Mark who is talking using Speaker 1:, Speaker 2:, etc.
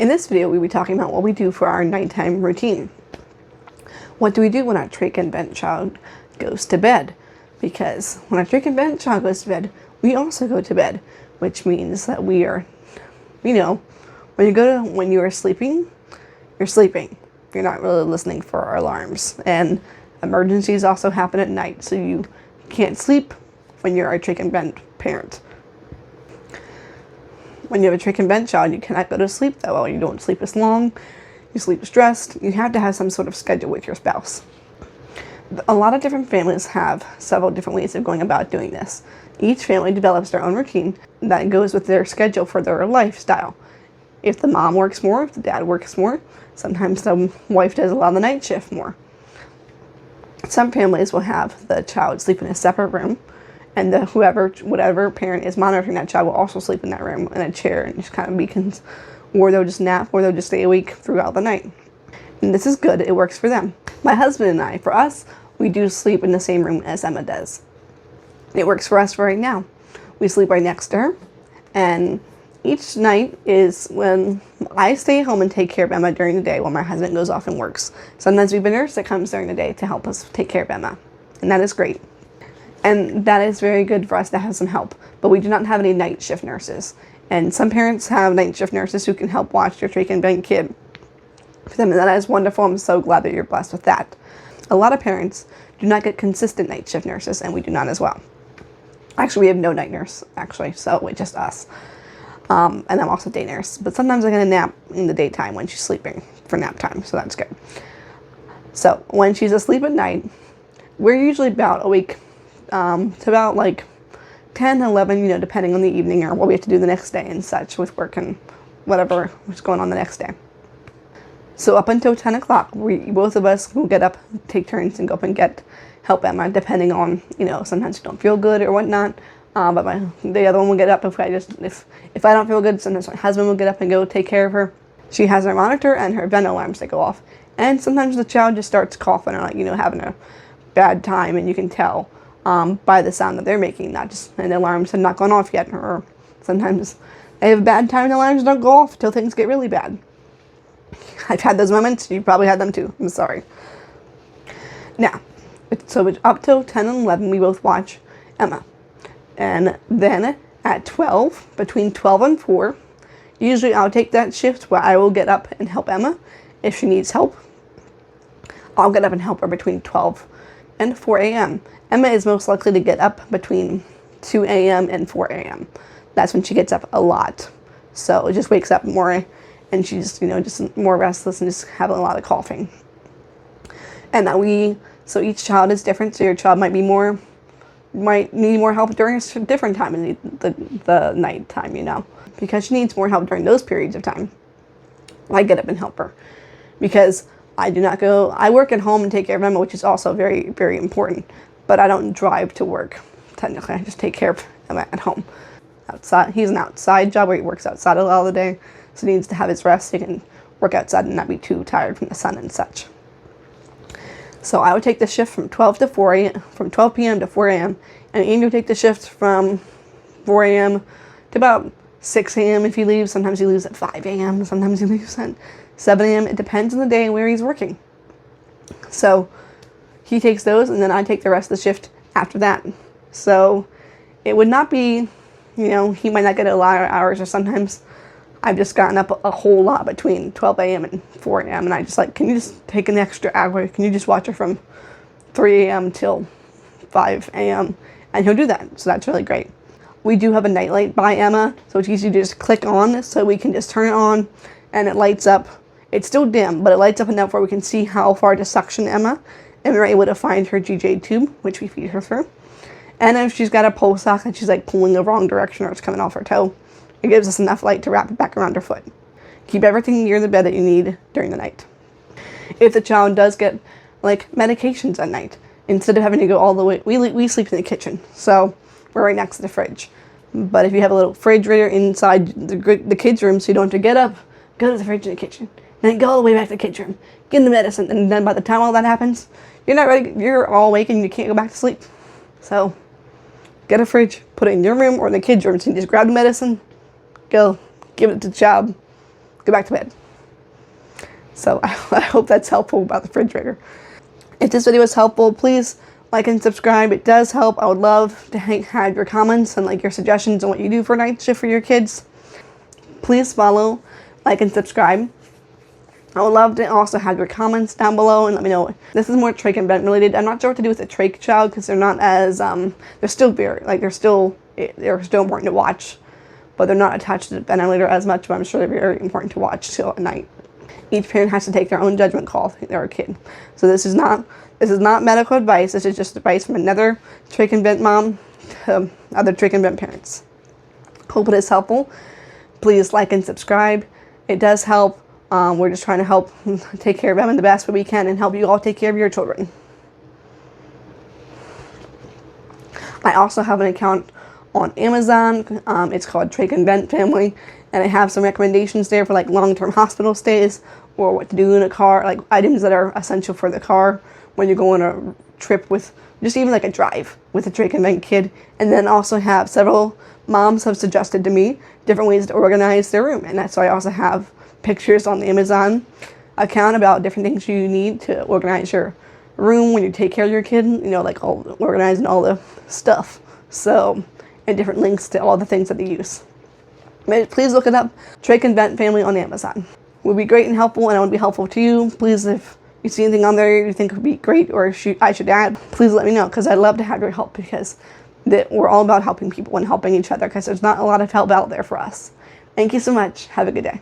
Speaker 1: In this video, we'll be talking about what we do for our nighttime routine. What do we do when our trach and vent child goes to bed? Because when our trach and vent child goes to bed, we also go to bed, which means that we are, when you are sleeping, you're sleeping. You're not really listening for alarms. And emergencies also happen at night, so you can't sleep when you're a trach and vent parent. When you have a trach and vent child, you cannot go to sleep that well. You don't sleep as long, you sleep stressed. You have to have some sort of schedule with your spouse. A lot of different families have several different ways of going about doing this. Each family develops their own routine that goes with their schedule for their lifestyle. If the mom works more, if the dad works more, sometimes the wife does a lot of the night shift more. Some families will have the child sleep in a separate room, and whatever parent is monitoring that child will also sleep in that room in a chair and just kind of beacons, or they'll just nap, or they'll just stay awake throughout the night. And this is good, it works for them. My husband and I, for us, we do sleep in the same room as Emma does. It works for us right now. We sleep right next to her, and each night is when I stay home and take care of Emma during the day while my husband goes off and works. Sometimes we have a nurse that comes during the day to help us take care of Emma, and that is great. And that is very good for us to have some help, but we do not have any night shift nurses. And some parents have night shift nurses who can help watch your trach and vent kid for them, and that is wonderful. I'm so glad that you're blessed with that. A lot of parents do not get consistent night shift nurses, and we do not as well. Actually, we have no night nurse, so it's just us. And I'm also day nurse, but sometimes I get a nap in the daytime when she's sleeping for nap time, so that's good. So when she's asleep at night, we're usually about awake to about like 10, 11, depending on the evening or what we have to do the next day and such with work and whatever was going on the next day. So up until 10 o'clock, both of us will get up, take turns, and go up and help Emma, depending on, sometimes she don't feel good or whatnot. But the other one will get up if I don't feel good. Sometimes my husband will get up and go take care of her. She has her monitor and her vent alarms that go off. And sometimes the child just starts coughing or having a bad time, and you can tell by the sound that they're making, and the alarms have not gone off yet. Or sometimes they have a bad time and the alarms don't go off until things get really bad. I've had those moments. You probably had them too. I'm sorry. Now, so it's up till 10 and 11, we both watch Emma. And then at 12, between 12 and 4, usually I'll take that shift where I will get up and help Emma if she needs help. I'll get up and help her between 12 and 4 a.m. Emma is most likely to get up between 2 a.m. and 4 a.m. That's when she gets up a lot. So it just wakes up more, and she's, just more restless and just having a lot of coughing. And so each child is different, so your child might need more help during a different time in the night time, because she needs more help during those periods of time. I get up and help her because I work at home and take care of Emma, which is also very, very important, but I don't drive to work. Technically, I just take care of Emma at home. Outside, he's an outside job where he works outside a lot of the day, so he needs to have his rest. He can work outside and not be too tired from the sun and such. So I would take the shift from 12 p.m. to 4 a.m. and Ian would take the shift from 4 a.m. to about 6 a.m. if he leaves. Sometimes he leaves at 5 a.m. Sometimes he leaves at 7 a.m. It depends on the day and where he's working. So he takes those, and then I take the rest of the shift after that. So it would not be, he might not get a lot of hours, or sometimes I've just gotten up a whole lot between 12 a.m. and 4 a.m. and I just can you just take an extra hour? Can you just watch her from 3 a.m. till 5 a.m.? And he'll do that, so that's really great. We do have a nightlight by Emma, so it's easy to just click on, so we can just turn it on and it lights up. It's still dim, but it lights up enough where we can see how far to suction Emma, and we're able to find her GJ tube, which we feed her through. And if she's got a pulse sock and she's pulling the wrong direction or it's coming off her toe, it gives us enough light to wrap it back around her foot. Keep everything near the bed that you need during the night. If the child does get medications at night, instead of having to go all the way, we sleep in the kitchen, so we're right next to the fridge. But if you have a little refrigerator inside the kids' room, so you don't have to get up, go to the fridge in the kitchen, and then go all the way back to the kids' room, get in the medicine, and then by the time all that happens, you're not ready. You're all awake and you can't go back to sleep. So get a fridge, put it in your room or in the kids' room, so you just grab the medicine, go, give it to the child, go back to bed. So I hope that's helpful about the refrigerator. If this video was helpful, please like and subscribe. It does help. I would love to have your comments and like your suggestions on what you do for night shift for your kids. Please follow, like, and subscribe. I would love to also have your comments down below and let me know. This is more trach and vent related. I'm not sure what to do with a trach child because they're not as, they're still very, like, they're still important to watch, but they're not attached to the ventilator as much, but I'm sure they're very important to watch till at night. Each parent has to take their own judgment call if they're a kid. So this is not medical advice. This is just advice from another trach and vent mom to other trach and vent parents. Hope it is helpful. Please like and subscribe. It does help. We're just trying to help take care of them in the best way we can and help you all take care of your children. I also have an account on Amazon. It's called Trach and Vent Family, and I have some recommendations there for like long-term hospital stays or what to do in a car, like items that are essential for the car when you go on a trip with, just even like a drive with a trach and vent kid. And then also have several moms have suggested to me different ways to organize their room, and that's why I also have pictures on the Amazon account about different things you need to organize your room when you take care of your kid, you know, like organizing all the stuff. So, and different links to all the things that they use. But please look it up, Trach and Vent Family on Amazon. It would be great and helpful, and I would be helpful to you. Please, if you see anything on there you think would be great or I should add, please let me know, because I'd love to have your help, because we're all about helping people and helping each other, because there's not a lot of help out there for us. Thank you so much. Have a good day.